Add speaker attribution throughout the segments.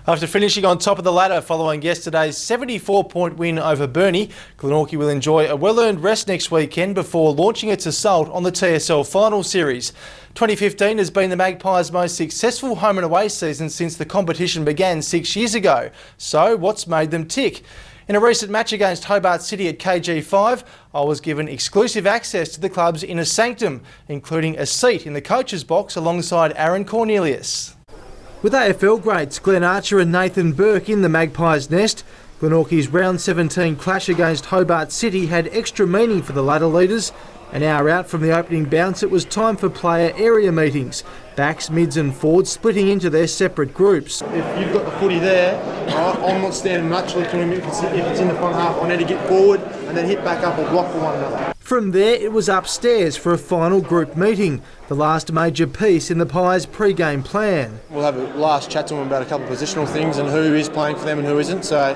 Speaker 1: After finishing on top of the ladder following yesterday's 74-point win over Burnie, Glenorchy will enjoy a well-earned rest next weekend before launching its assault on the TSL Final Series. 2015 has been the Magpies' most successful home and away season since the competition began 6 years ago. So what's made them tick? In a recent match against Hobart City at KG5, I was given exclusive access to the club's inner sanctum, including a seat in the coach's box alongside Aaron Cornelius. With AFL greats Glenn Archer and Nathan Burke in the Magpies' nest, Glenorchy's round 17 clash against Hobart City had extra meaning for the ladder leaders. An hour out from the opening bounce, it was time for player area meetings. Backs, mids and forwards splitting into their separate groups.
Speaker 2: If you've got the footy there, I'm not standing naturally to him. If it's in the front half, I need to get forward and then hit back up or block for one another.
Speaker 1: From there, it was upstairs for a final group meeting, the last major piece in the Pies' pre-game plan.
Speaker 2: We'll have a last chat to them about a couple of positional things and who is playing for them and who isn't. So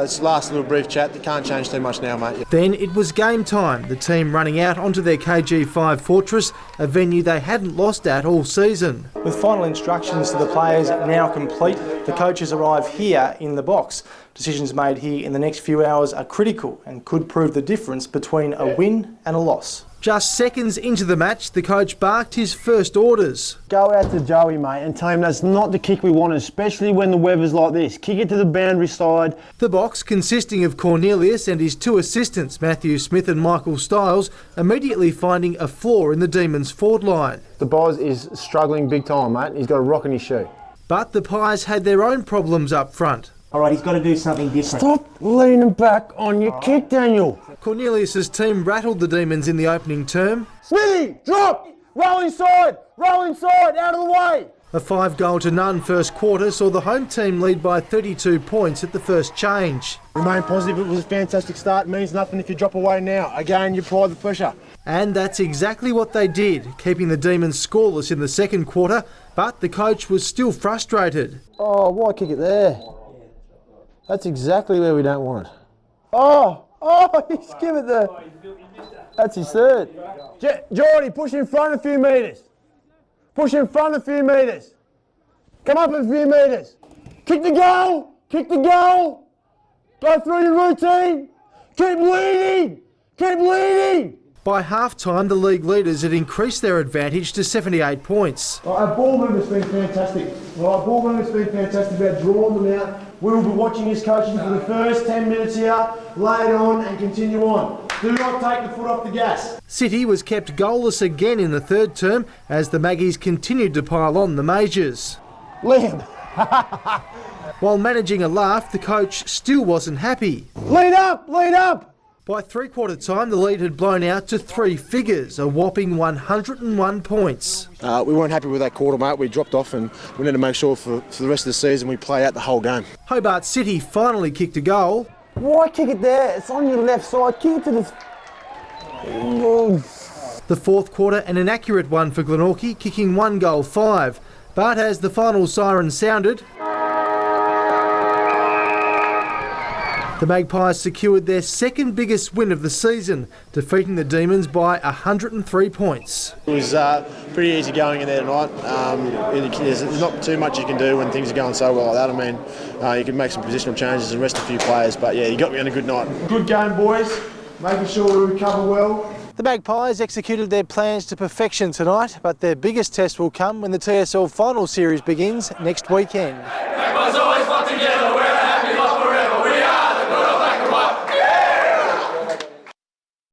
Speaker 2: it's the last little brief chat that can't change too much now, mate.
Speaker 1: Then it was game time, the team running out onto their KG5 fortress, a venue they hadn't lost at all season. With final instructions to the players now complete, the coaches arrive here in the box. Decisions made here in the next few hours are critical and could prove the difference between a win and a loss. Just seconds into the match, the coach barked his first orders.
Speaker 3: Go out to Joey, mate, and tell him that's not the kick we want, especially when the weather's like this. Kick it to the boundary side.
Speaker 1: The box, consisting of Cornelius and his two assistants, Matthew Smith and Michael Stiles, immediately finding a flaw in the Demons' forward line.
Speaker 3: The Boz is struggling big time, mate. He's got a rock in his shoe.
Speaker 1: But the Pies had their own problems up front.
Speaker 4: All right, he's got to do something different.
Speaker 3: Stop leaning back on your kick, Daniel.
Speaker 1: Cornelius' team rattled the Demons in the opening term.
Speaker 3: Smithy, drop! Roll inside, out of the way!
Speaker 1: A 5-goal-to-none first quarter saw the home team lead by 32 points at the first change.
Speaker 3: Remain positive, it was a fantastic start. It means nothing if you drop away now. Again, you apply the pressure.
Speaker 1: And that's exactly what they did, keeping the Demons scoreless in the second quarter, but the coach was still frustrated.
Speaker 3: Oh, why kick it there? That's exactly where we don't want it. Oh, he's given the... That's his third. Geordie, push in front a few metres. Push in front a few metres. Come up a few metres. Kick the goal. Go through your routine. Keep leading.
Speaker 1: By half-time, the league leaders had increased their advantage to 78 points.
Speaker 3: Our ball movement's been fantastic. Ball movement's been fantastic about drawing them out. We will be watching his coaching for the first 10 minutes here, lay it on and continue on. Do not take the foot off the gas.
Speaker 1: City was kept goalless again in the third term as the Maggies continued to pile on the majors.
Speaker 3: Liam.
Speaker 1: While managing a laugh, the coach still wasn't happy.
Speaker 3: Lead up!
Speaker 1: By three-quarter time, the lead had blown out to three figures, a whopping 101 points.
Speaker 2: We weren't happy with that quarter, mate. We dropped off and we need to make sure for the rest of the season we play out the whole game.
Speaker 1: Hobart City finally kicked a goal.
Speaker 3: Why kick it there? It's on your left side. Kick it to the...
Speaker 1: The fourth quarter, an inaccurate one for Glenorchy, kicking 1-5. But as the final siren sounded, the Magpies secured their second biggest win of the season, defeating the Demons by 103 points.
Speaker 2: It was pretty easy going in there tonight. There's not too much you can do when things are going so well like that. I mean, you can make some positional changes and rest a few players, but yeah, you got me on a good night.
Speaker 3: Good game, boys. Making sure we recover well.
Speaker 1: The Magpies executed their plans to perfection tonight, but their biggest test will come when the TSL Final Series begins next weekend.
Speaker 5: Magpies always fought together.